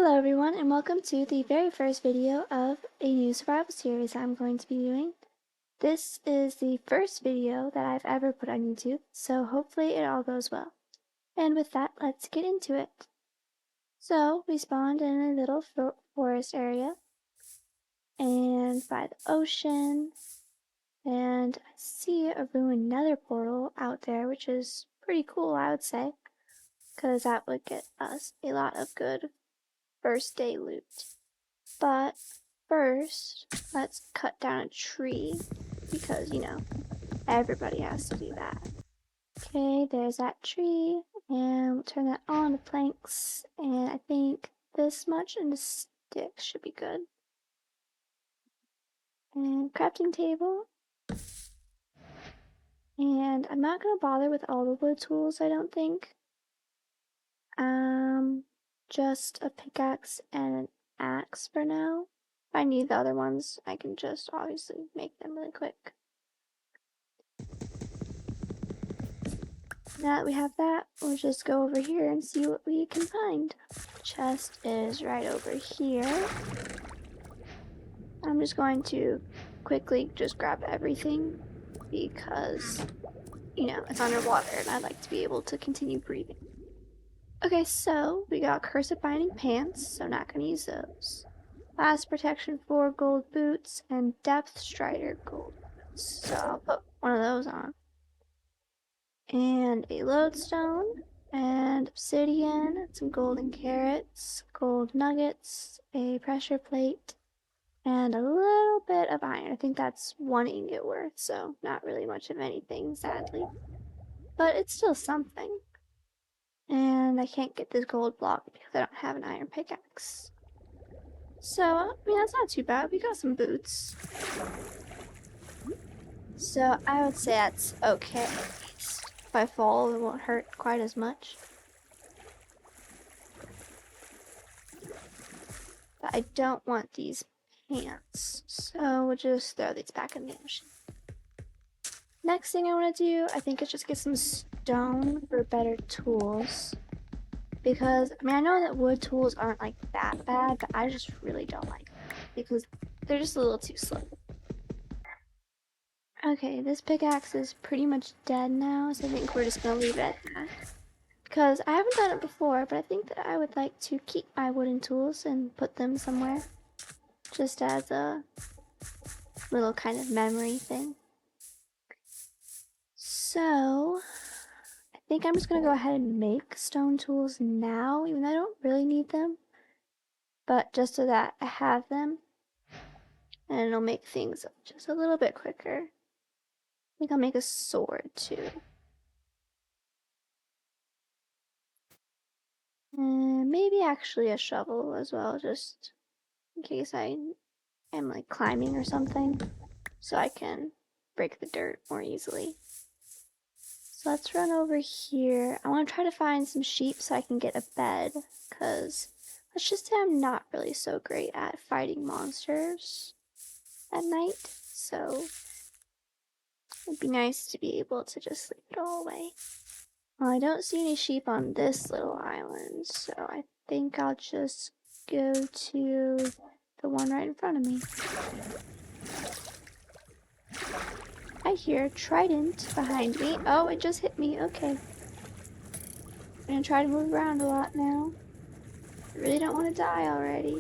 Hello everyone and welcome to the very first video of a new survival series I'm going to be doing. This is the first video that I've ever put on YouTube, so hopefully it all goes well. And with that, let's get into it. So, we spawned in a little forest area and by the ocean, and I see a ruined nether portal out there, which is pretty cool, I would say, because that would get us a lot of good first day loot. But first, let's cut down a tree because, everybody has to do that. Okay, there's that tree, and we'll turn that on to planks, and I think this much into sticks should be good. And crafting table. And I'm not going to bother with all the wood tools, I don't think. Just a pickaxe and an axe for now. If I need the other ones, I can just obviously make them really quick. Now that we have that, we'll just go over here and see what we can find. The chest is right over here. I'm just going to quickly just grab everything because, it's underwater and I'd like to be able to continue breathing. Okay, so we got Cursed Binding Pants, so not going to use those. Blast Protection 4 gold boots and Depth Strider gold boots, so I'll put one of those on. And a lodestone, and obsidian, some golden carrots, gold nuggets, a pressure plate, and a little bit of iron. I think that's 1 ingot worth, so not really much of anything, sadly. But it's still something. And I can't get this gold block because I don't have an iron pickaxe. So, that's not too bad. We got some boots. So, I would say that's okay. If I fall, it won't hurt quite as much. But I don't want these pants, so we'll just throw these back in the ocean. Next thing I want to do, I think, is just get some stone for better tools. Because, I know that wood tools aren't like that bad, but I just really don't like them. Because they're just a little too slow. Okay, this pickaxe is pretty much dead now, so I think we're just going to leave it at that. Because I haven't done it before, but I think that I would like to keep my wooden tools and put them somewhere. Just as a little kind of memory thing. So, I think I'm just going to go ahead and make stone tools now, even though I don't really need them. But just so that I have them, and it'll make things just a little bit quicker. I think I'll make a sword too. And maybe actually a shovel as well, just in case I am like climbing or something, so I can break the dirt more easily. So let's run over here. I want to try to find some sheep so I can get a bed, because let's just say I'm not really so great at fighting monsters at night, so it'd be nice to be able to just sleep it all away. Well, I don't see any sheep on this little island, so I think I'll just go to the one right in front of me. I hear a trident behind me. Oh, it just hit me. Okay. I'm gonna try to move around a lot now. I really don't want to die already.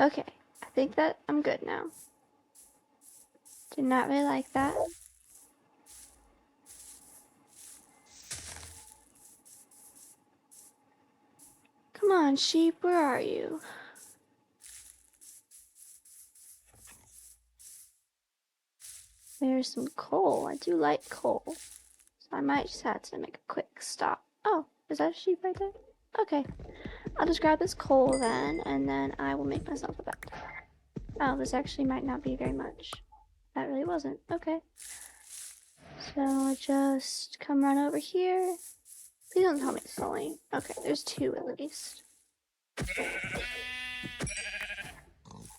Okay, I think that I'm good now. Did not really like that. Come on, sheep, where are you? There's some coal. I do like coal. So I might just have to make a quick stop. Oh, is that a sheep right there? Okay. I'll just grab this coal then, and then I will make myself a bed. Oh, this actually might not be very much. That really wasn't. Okay. So I'll just come run over here. Please don't tell me it's only. Okay, there's 2 at least.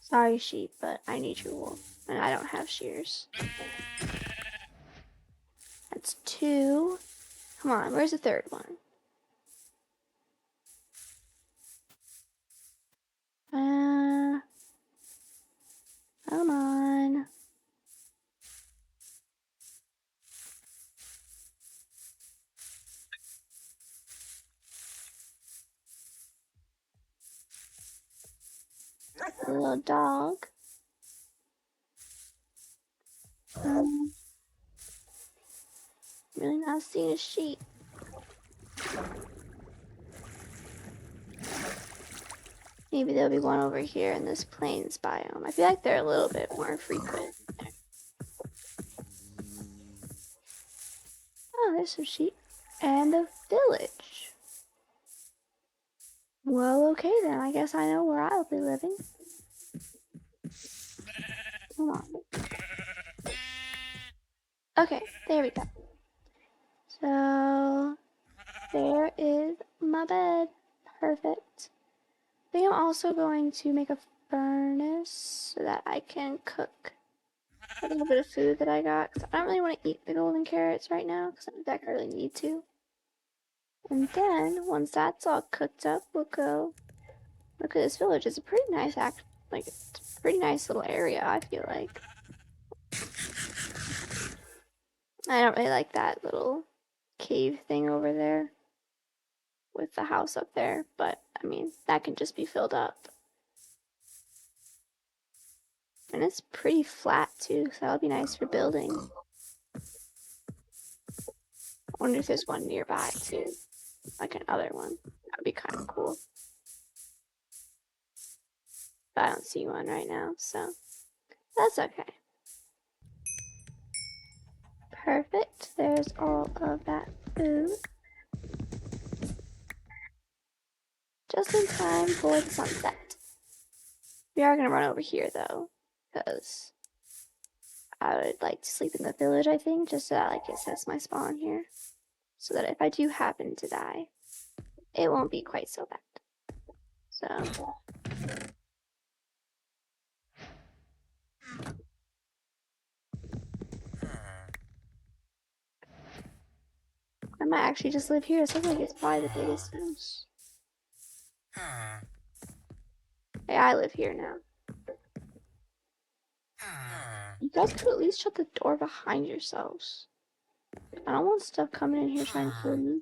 Sorry, sheep, but I need your wool. And I don't have shears. That's 2. Come on, where's the third one? Come on. A little dog. Really not seeing a sheep. Maybe there'll be one over here in this plains biome. I feel like they're a little bit more frequent. Oh, there's some sheep. And a village. Well, okay then. I guess I know where I'll be living. Come on. Okay, there we go. So, there is my bed. Perfect. I think I'm also going to make a furnace so that I can cook a little bit of food that I got. Because I don't really want to eat the golden carrots right now because I don't think I really need to. And then, once that's all cooked up, we'll go look at this village. It's a pretty nice it's a pretty nice little area, I feel like. I don't really like that little cave thing over there with the house up there, but I mean, that can just be filled up. And it's pretty flat too, so that'll be nice for building. I wonder if there's one nearby too, like another one. That would be kind of cool. But I don't see one right now, so that's okay. Perfect. There's all of that food. Just in time for the sunset. We are going to run over here though, because I would like to sleep in the village, I think, just so that like it says my spawn here. So that if I do happen to die, it won't be quite so bad. So I might actually just live here. It sounds like it's probably the biggest house. Hey, I live here now. You guys could at least shut the door behind yourselves. I don't want stuff coming in here trying to kill me.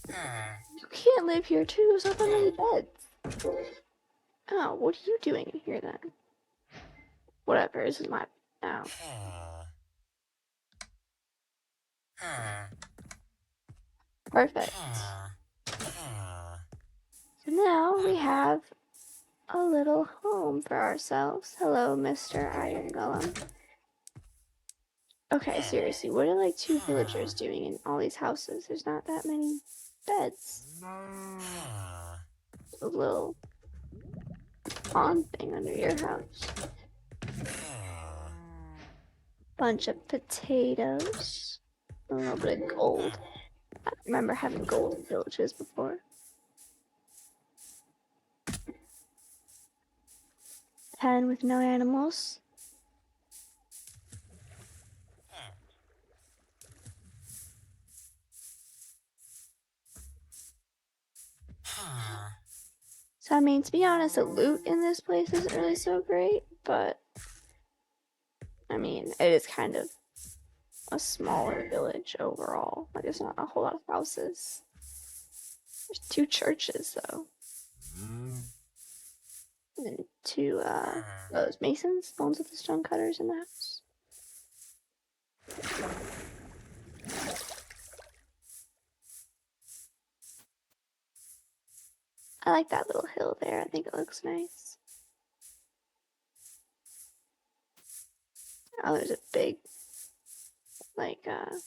You can't live here too. Stop under the beds. Oh, what are you doing in here then? Whatever, this is my now. Perfect. So now we have a little home for ourselves. Hello, Mr. Iron Golem. Okay, seriously, what are like 2 villagers doing in all these houses? There's not that many beds. A little pond thing under your house. Bunch of potatoes. A little bit of gold. I remember having gold in villages before. Pen with no animals. So, I mean, to be honest, the loot in this place isn't really so great, but I mean, it is kind of a smaller village overall. Like, there's not a whole lot of houses. There's 2 churches, though. And 2, those masons, the ones with the stone cutters in the house. I like that little hill there. I think it looks nice. Oh, there's a big, like, I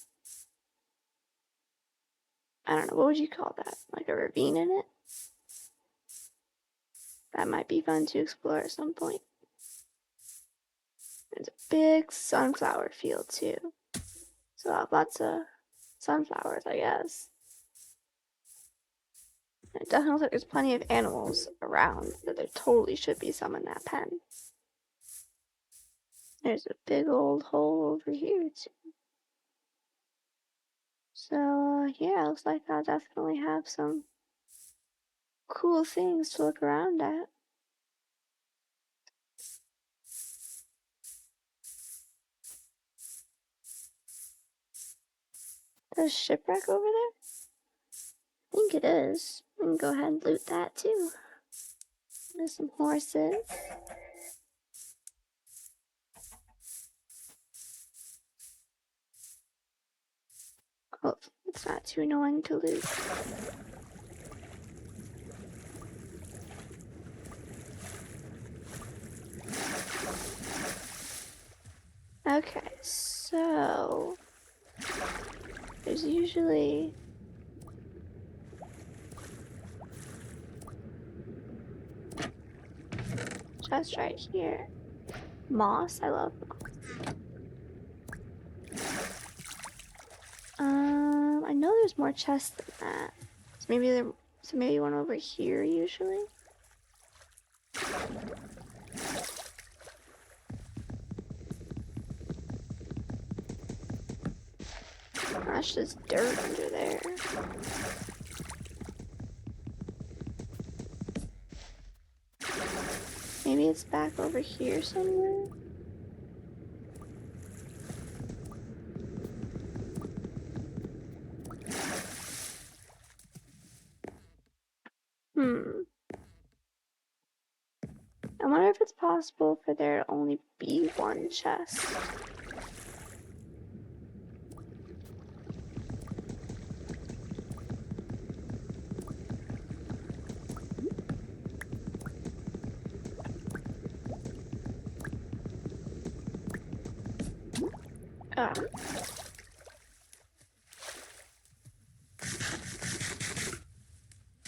don't know, what would you call that? Like a ravine in it? That might be fun to explore at some point. There's a big sunflower field, too. So lots of sunflowers, I guess. It doesn't look like there's plenty of animals around, but there totally should be some in that pen. There's a big old hole over here too. So yeah, looks like I'll definitely have some cool things to look around at. There's a shipwreck over there? I think it is. We can go ahead and loot that too. There's some horses. Oh, it's not too annoying to loot. Okay, so there's usually chest right here. Moss, I love moss. I know there's more chests than that. So maybe one over here usually. That's just dirt under there. Maybe it's back over here somewhere. I wonder if it's possible for there to only be one chest. Ah.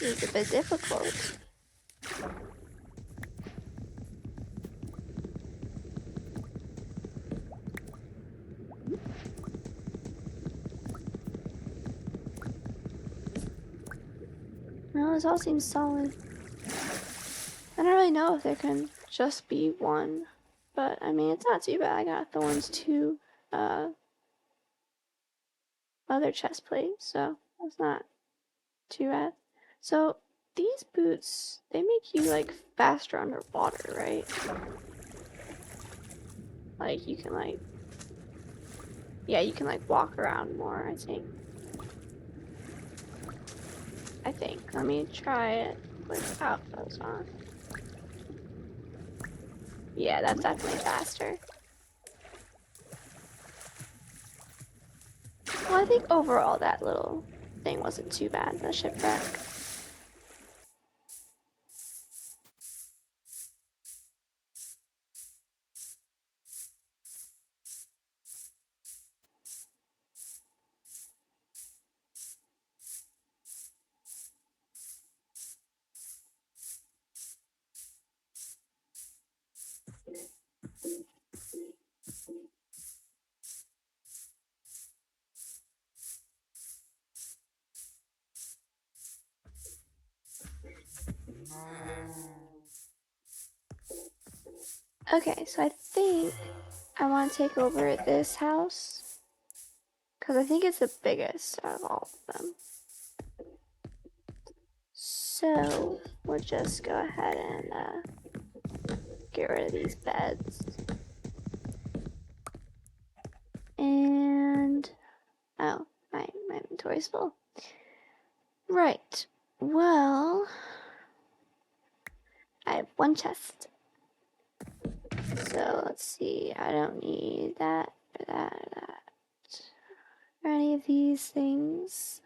It's a bit difficult. No, this all seems solid. I don't really know if there can just be one, but I mean, it's not too bad. I got Thorn's two other chest plates, so that's not too bad. So these boots, they make you like faster underwater, right? Like you can like, yeah, you can like walk around more, I think. Let me try it without those on. Yeah, that's definitely faster. Well, I think overall that little thing wasn't too bad, the shipwreck. Okay, so I think I want to take over this house because I think it's the biggest out of all of them. So we'll just go ahead and get rid of these beds. And oh, my inventory's full. Right. Well, I have one chest. So let's see. I don't need that or that or that. Or any of these things.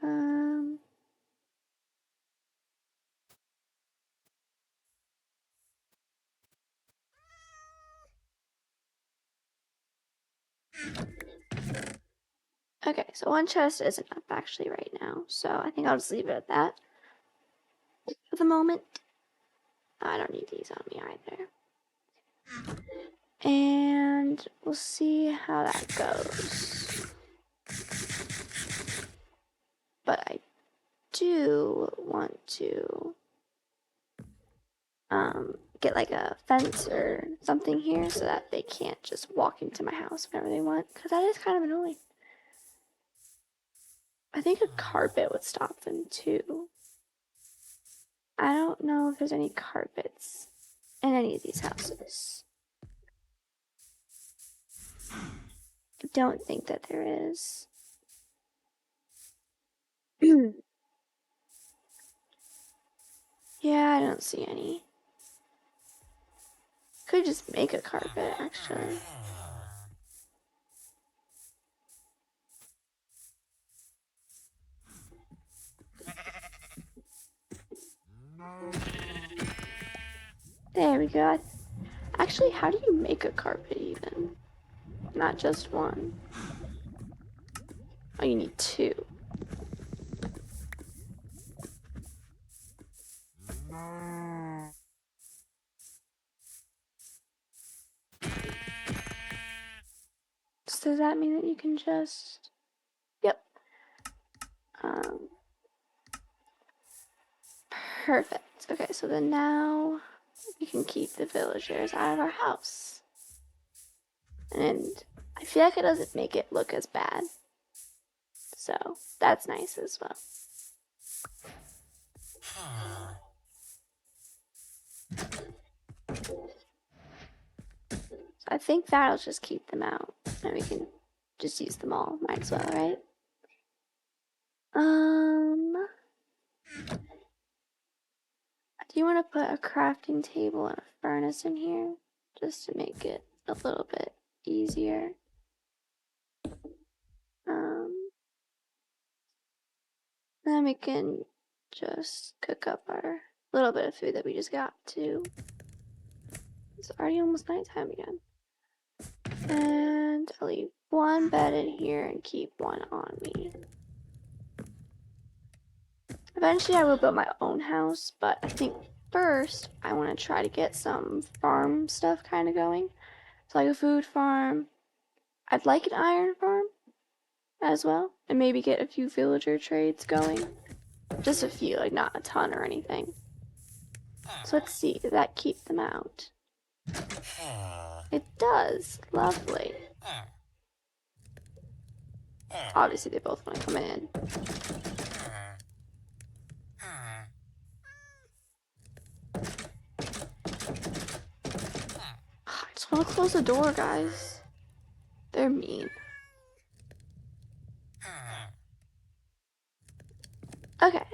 Okay, so one chest isn't up actually right now, so I think I'll just leave it at that for the moment. I don't need these on me either. And we'll see how that goes. But I do want to get like a fence or something here so that they can't just walk into my house whenever they want, because that is kind of annoying. I think a carpet would stop them too. I don't know if there's any carpets in any of these houses. I don't think that there is. Yeah, I don't see any. Could just make a carpet, actually. There we go. Actually, how do you make a carpet even? Not just one. Oh, you need two. So does that mean that you can just... Yep. Perfect. Okay, so then now we can keep the villagers out of our house. And I feel like it doesn't make it look as bad. So that's nice as well. So I think that'll just keep them out. And we can just use them all. Might as well, right? Do you want to put a crafting table and a furnace in here? Just to make it a little bit easier. Then we can just cook up our little bit of food that we just got too. It's already almost nighttime again. And I'll leave one bed in here and keep one on me. Eventually I will build my own house, but I think first I want to try to get some farm stuff kind of going. So like a food farm. I'd like an iron farm as well, and maybe get a few villager trades going. Just a few, like not a ton or anything. So let's see, does that keep them out? It does. Lovely. Obviously they both want to come in. I just want to close the door, guys. They're mean. Okay.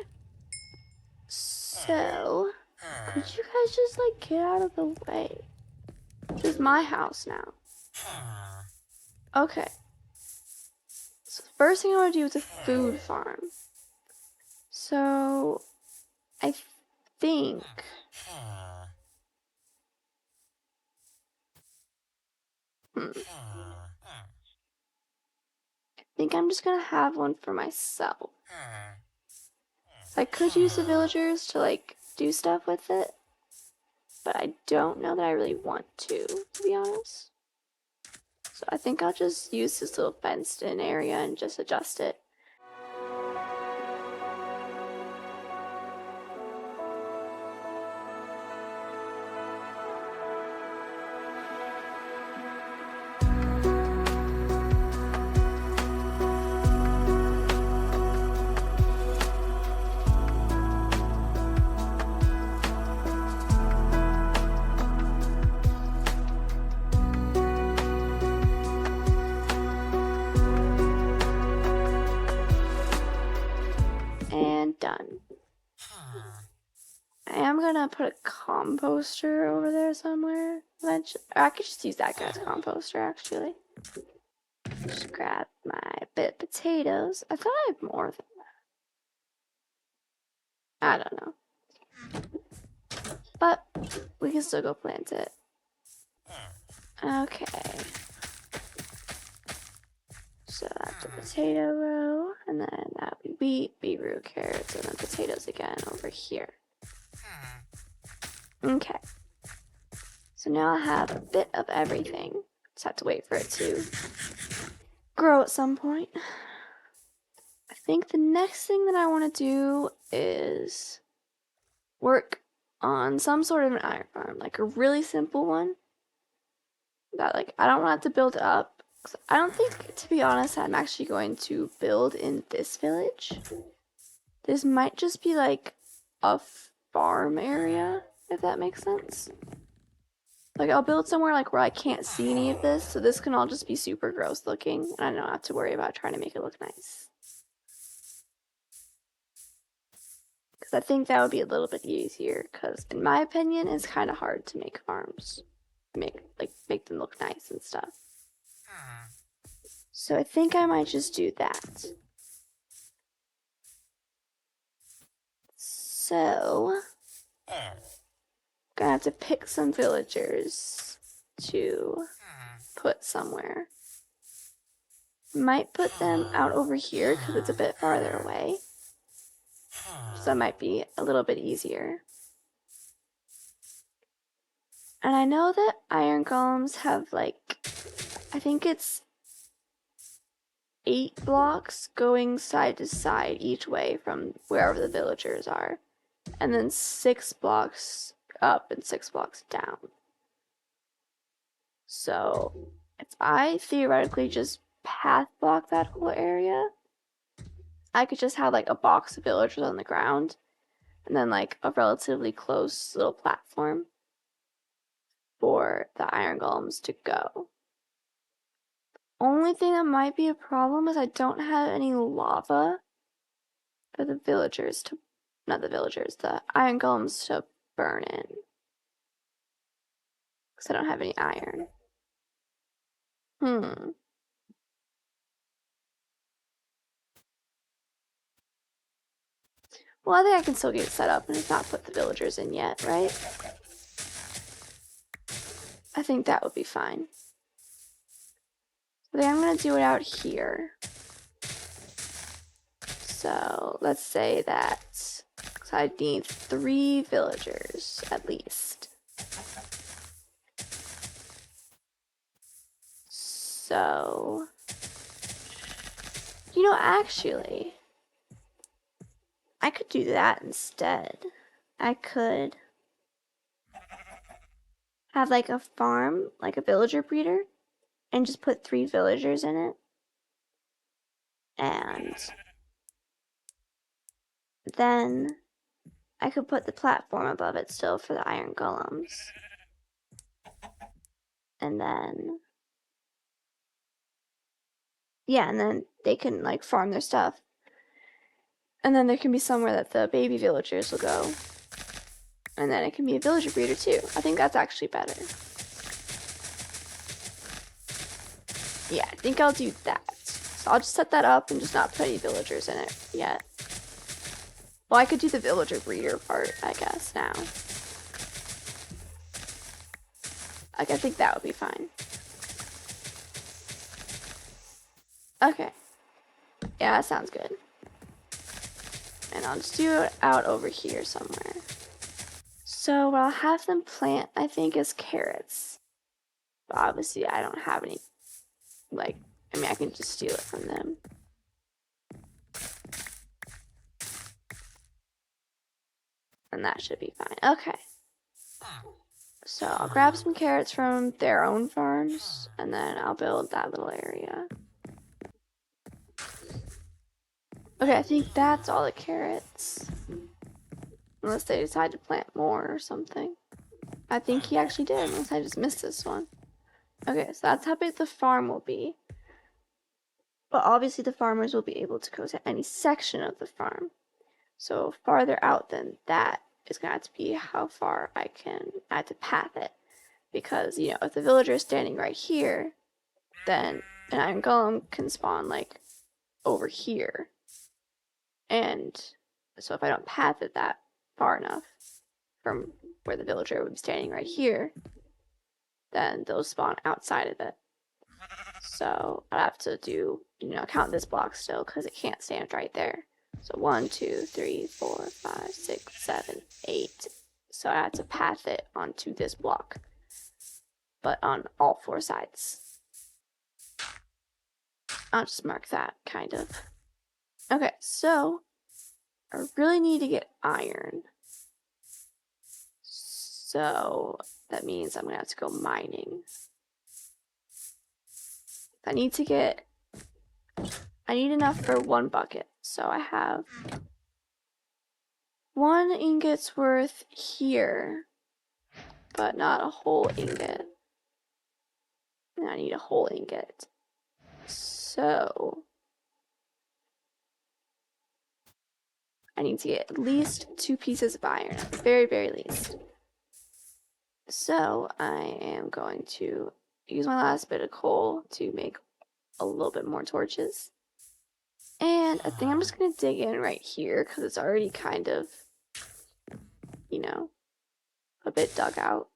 So, could you guys just like get out of the way? This is my house now. Okay. So the first thing I want to do is a food farm. So, I think... I think I'm just gonna have one for myself. So I could use the villagers to like do stuff with it, but I don't know that I really want to be honest. So I think I'll just use this little fenced in area and just adjust it. And done. I am gonna put a composter over there somewhere eventually. Or I could just use that guy's composter actually. Just grab my bit of potatoes. I thought I had more than that. I don't know. But we can still go plant it. Okay. So that's a potato row, and then that would be wheat, beetroot, carrots, and then potatoes again over here. Okay. So now I have a bit of everything. Just have to wait for it to grow at some point. I think the next thing that I want to do is work on some sort of an iron farm, like a really simple one that like I don't want to build up. I don't think, to be honest, I'm actually going to build in this village. This might just be like a farm area, if that makes sense. Like I'll build somewhere like where I can't see any of this, so this can all just be super gross looking, and I don't have to worry about trying to make it look nice. Because I think that would be a little bit easier, because in my opinion, it's kind of hard to make farms. Make them look nice and stuff. So I think I might just do that. So, gonna have to pick some villagers to put somewhere. Might put them out over here because it's a bit farther away. So that might be a little bit easier. And I know that iron golems have like, I think it's 8 blocks going side to side each way from wherever the villagers are. And then 6 blocks up and 6 blocks down. So if I theoretically just path block that whole area, I could just have like a box of villagers on the ground and then like a relatively close little platform for the iron golems to go. Only thing that might be a problem is I don't have any lava for the villagers to, not the villagers, the iron golems to burn in. Because I don't have any iron. Well, I think I can still get it set up and just not put the villagers in yet, right? I think that would be fine. I think I'm going to do it out here. So let's say that I need 3 villagers at least. So, you know, actually, I could do that instead. I could have like a farm, like a villager breeder, and just put 3 villagers in it. And then I could put the platform above it still for the iron golems. And then, yeah, and then they can like farm their stuff. And then there can be somewhere that the baby villagers will go. And then it can be a villager breeder too. I think that's actually better. Yeah, I think I'll do that. So I'll just set that up and just not put any villagers in it yet. Well, I could do the villager breeder part, I guess, now. Like, I think that would be fine. Okay. Yeah, that sounds good. And I'll just do it out over here somewhere. So what I'll have them plant, I think, is carrots. But obviously I don't have any, like, I mean, I can just steal it from them. And that should be fine. Okay. So I'll grab some carrots from their own farms, and then I'll build that little area. Okay, I think that's all the carrots. Unless they decide to plant more or something. I think he actually did, unless I just missed this one. Okay, so that's how big the farm will be. But obviously the farmers will be able to go to any section of the farm. So farther out than that is going to have to be how far I have to path it. Because, you know, if the villager is standing right here, then an iron golem can spawn, like, over here. And so if I don't path it that far enough from where the villager would be standing right here, then they'll spawn outside of it. So I'd have to do, you know, count this block still because it can't stand right there. So 1, 2, 3, 4, 5, 6, 7, 8. So I have to path it onto this block, but on all 4 sides. I'll just mark that, kind of. Okay, so I really need to get iron. So that means I'm gonna have to go mining. I need enough for 1 bucket. So I have 1 ingot's worth here, but not a whole ingot. And I need a whole ingot. So I need to get at least 2 pieces of iron, at the very, very least. So I am going to use my last bit of coal to make a little bit more torches. And I think I'm just going to dig in right here because it's already kind of, you know, a bit dug out.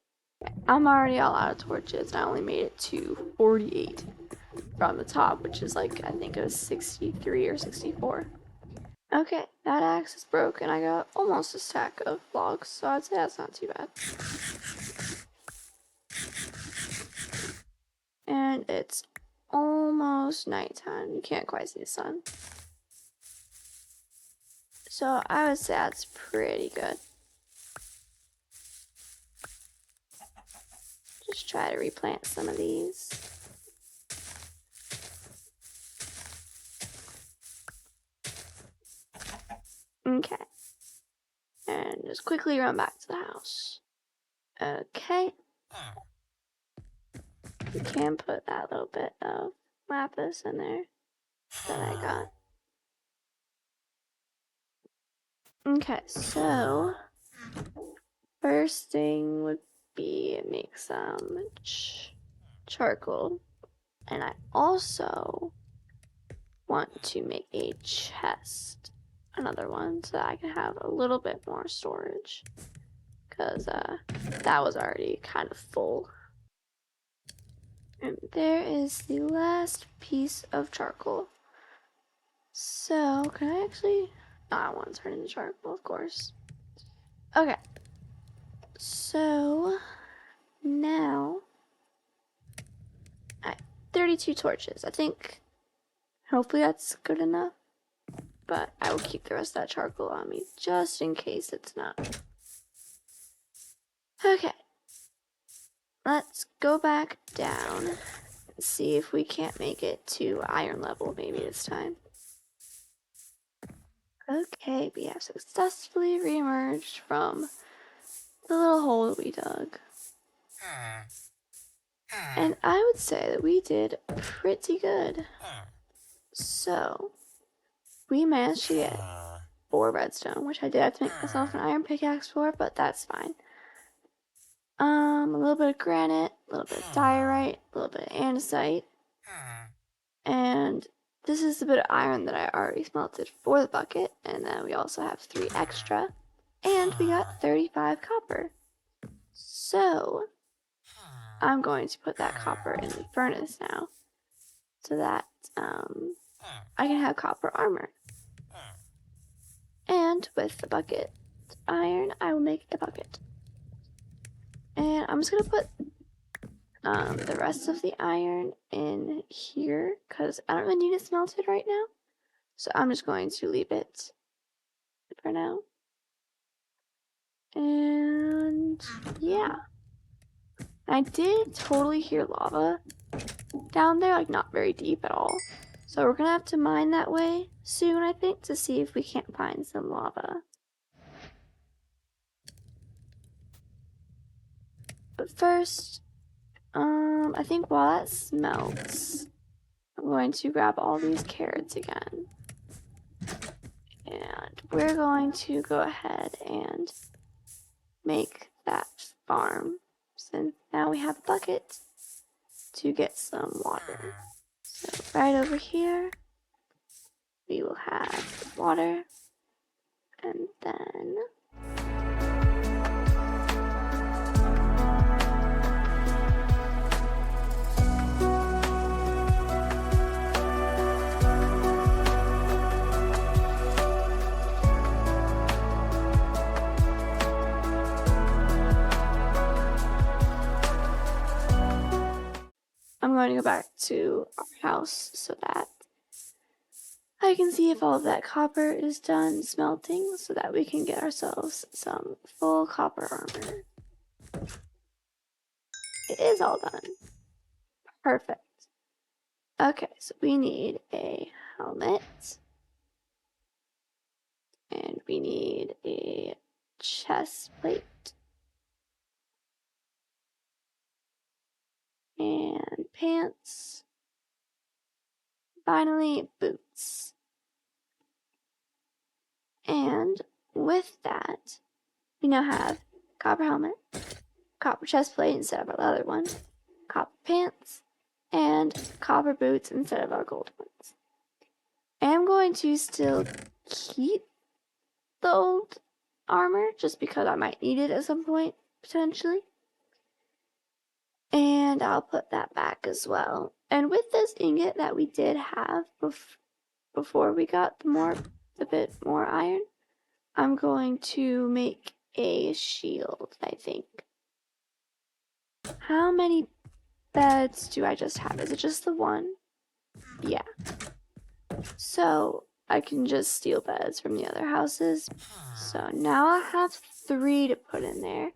I'm already all out of torches, and I only made it to 48 from the top, which is like, I think it was 63 or 64. Okay, that axe is broken. I got almost a stack of logs, so I'd say that's not too bad. And it's almost nighttime. You can't quite see the sun. So I would say that's pretty good. Just try to replant some of these. Okay. And just quickly run back to the house. Okay. You can put that little bit of lapis in there that I got. Okay, so first thing would be make some charcoal. And I also want to make a chest, another one, so that I can have a little bit more storage, because that was already kind of full. And there is the last piece of charcoal. So can I actually, I want to turn into charcoal, of course. Okay, so now I have 32 torches. I think hopefully that's good enough, but I will keep the rest of that charcoal on me just in case it's not. Okay, let's go back down and see if we can't make it to iron level maybe this time. Okay, we have successfully reemerged from the little hole that we dug. And I would say that we did pretty good. So, we managed to get 4 redstone, which I did have to make myself an iron pickaxe for, but that's fine. A little bit of granite, a little bit of diorite, a little bit of andesite. And this is the bit of iron that I already smelted for the bucket, and then we also have 3 extra. And we got 35 copper. So, I'm going to put that copper in the furnace now, so that I can have copper armor. And with the bucket iron, I will make a bucket. And I'm just going to put the rest of the iron in here, because I don't really need it smelted right now. So I'm just going to leave it for now. And yeah. I did totally hear lava down there, like not very deep at all. So we're gonna have to mine that way soon, I think, to see if we can't find some lava. But first, I think while that smelts, I'm going to grab all these carrots again. And we're going to go ahead and make that farm, since now we have a bucket to get some water. So right over here, we will have water, and then I'm going to go back to our house so that I can see if all of that copper is done smelting, so that we can get ourselves some full copper armor. It is all done. Perfect. Okay, so we need a helmet. And we need a chest plate. And pants. Finally, boots. And with that, we now have copper helmet, copper chest plate instead of our leather one, copper pants, and copper boots instead of our gold ones. I am going to still keep the old armor just because I might need it at some point, potentially. And I'll put that back as well. And with this ingot that we did have before we got a bit more iron, I'm going to make a shield, I think. How many beds do I just have? Is it just the one? Yeah. So I can just steal beds from the other houses. So now I have 3 to put in there.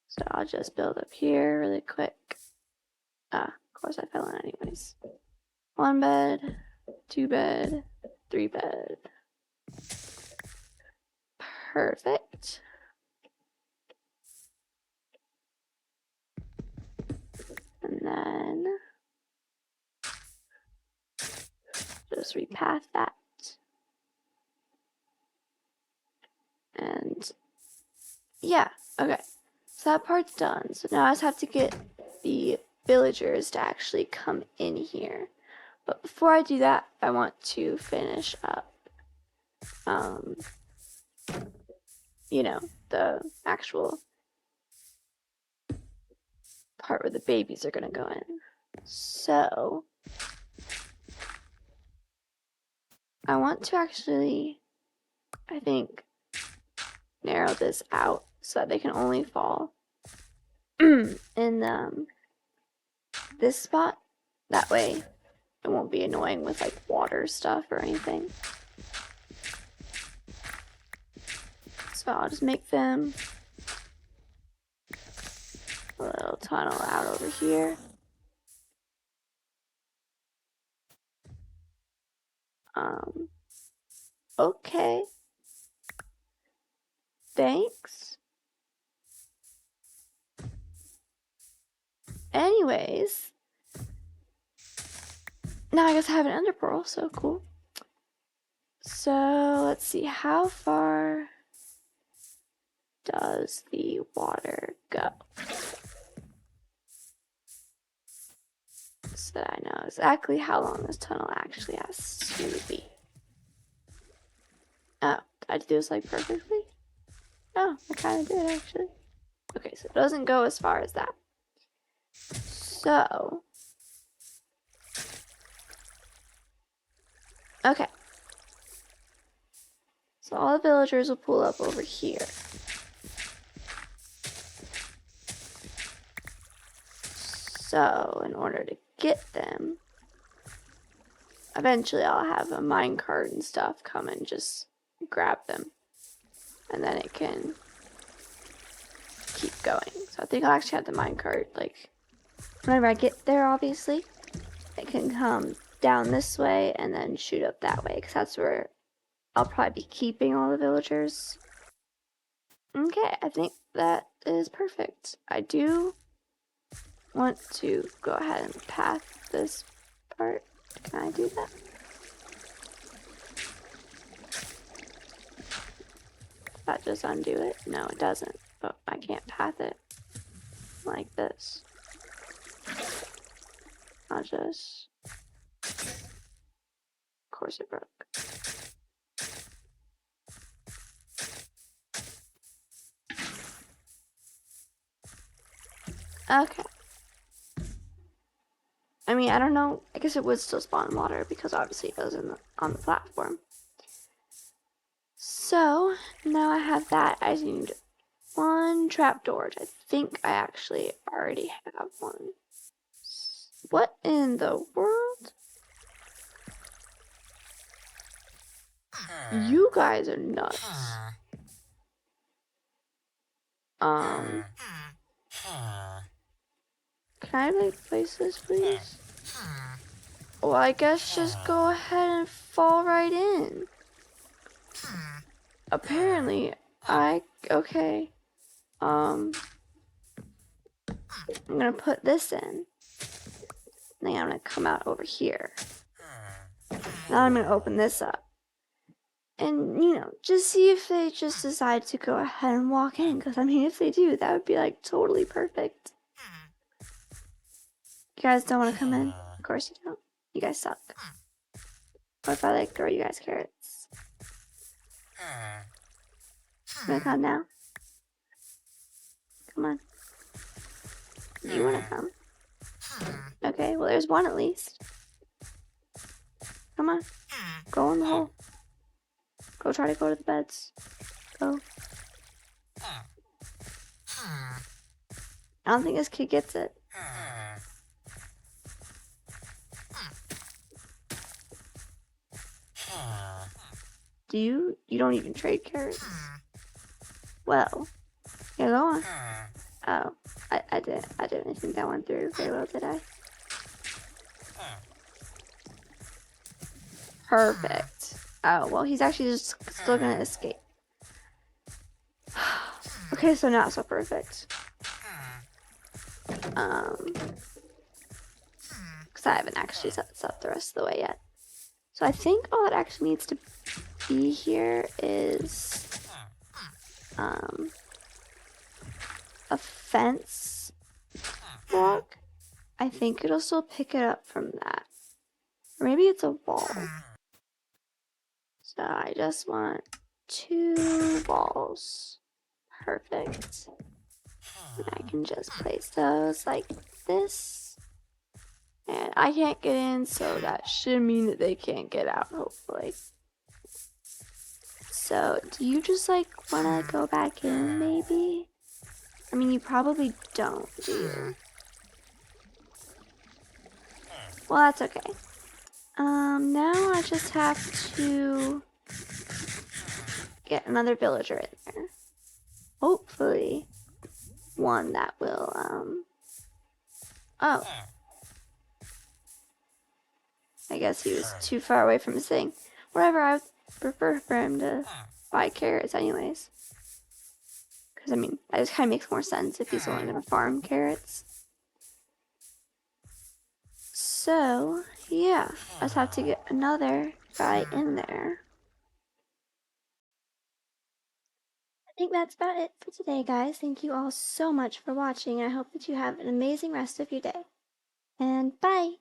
So I'll just build up here really quick. Of course I fell in anyways. 1 bed, 2 bed, 3 bed. Perfect. And then just repath that. And yeah, okay. So that part's done. So now I just have to get the villagers to actually come in here. But before I do that, I want to finish up, the actual part where the babies are gonna go in. So I want to actually, I think, narrow this out so that they can only fall in this spot. That way it won't be annoying with like water stuff or anything. So I'll just make them a little tunnel out over here. Okay. Thanks. Anyways, now I guess I have an ender pearl, so cool. So let's see, how far does the water go? So that I know exactly how long this tunnel actually has to be. Oh, did I do this like perfectly? Oh, I kind of did actually. Okay, so it doesn't go as far as that. So, okay. So all the villagers will pull up over here. So, in order to get them, eventually I'll have a minecart and stuff come and just grab them. And then it can keep going. So I think I'll actually have the minecart, like, whenever I get there, obviously. It can come down this way and then shoot up that way, because that's where I'll probably be keeping all the villagers. Okay, I think that is perfect. I do want to go ahead and path this part. Can I do that? Does that just undo it? No, it doesn't. But I can't path it like this. I'll just... Of course it broke. Okay. I mean, I don't know. I guess it would still spawn water because obviously it goes on the platform. So now I have that. I need 1 trapdoor. I think I actually already have one. What in the world? You guys are nuts. Can I like place this, please? Well, I guess just go ahead and fall right in. Apparently, okay. I'm gonna put this in. Then I'm gonna come out over here. Now I'm gonna open this up. And, just see if they just decide to go ahead and walk in. Because, I mean, if they do, that would be, like, totally perfect. You guys don't want to come in? Of course you don't. You guys suck. What if I, like, throw you guys carrots? You wanna come now? Come on. You wanna come? Okay, well, there's one at least. Come on. Go in the hole. Go try to go to the beds. Go. I don't think this kid gets it. You don't even trade carrots? Well, yeah, go on. Oh, I didn't think that went through very well, did I? Perfect. Oh, well, he's actually just still gonna escape. Okay, so not so perfect. Because I haven't actually set this up the rest of the way yet. So I think all that actually needs to be here is a fence block. I think it'll still pick it up from that. Or maybe it's a wall. So I just want 2 balls. Perfect. And I can just place those like this. And I can't get in, so that should mean that they can't get out, hopefully. So, do you just like want to go back in, maybe? I mean, you probably don't, do you? Well, that's okay. Now I just have to get another villager in there. Hopefully, one that will, oh. I guess he was too far away from his thing. Whatever, I would prefer for him to buy carrots anyways. Because, I mean, that just kind of makes more sense if he's only going to farm carrots. So, yeah, I just have to get another guy in there. I think that's about it for today, guys. Thank you all so much for watching. I hope that you have an amazing rest of your day. And bye!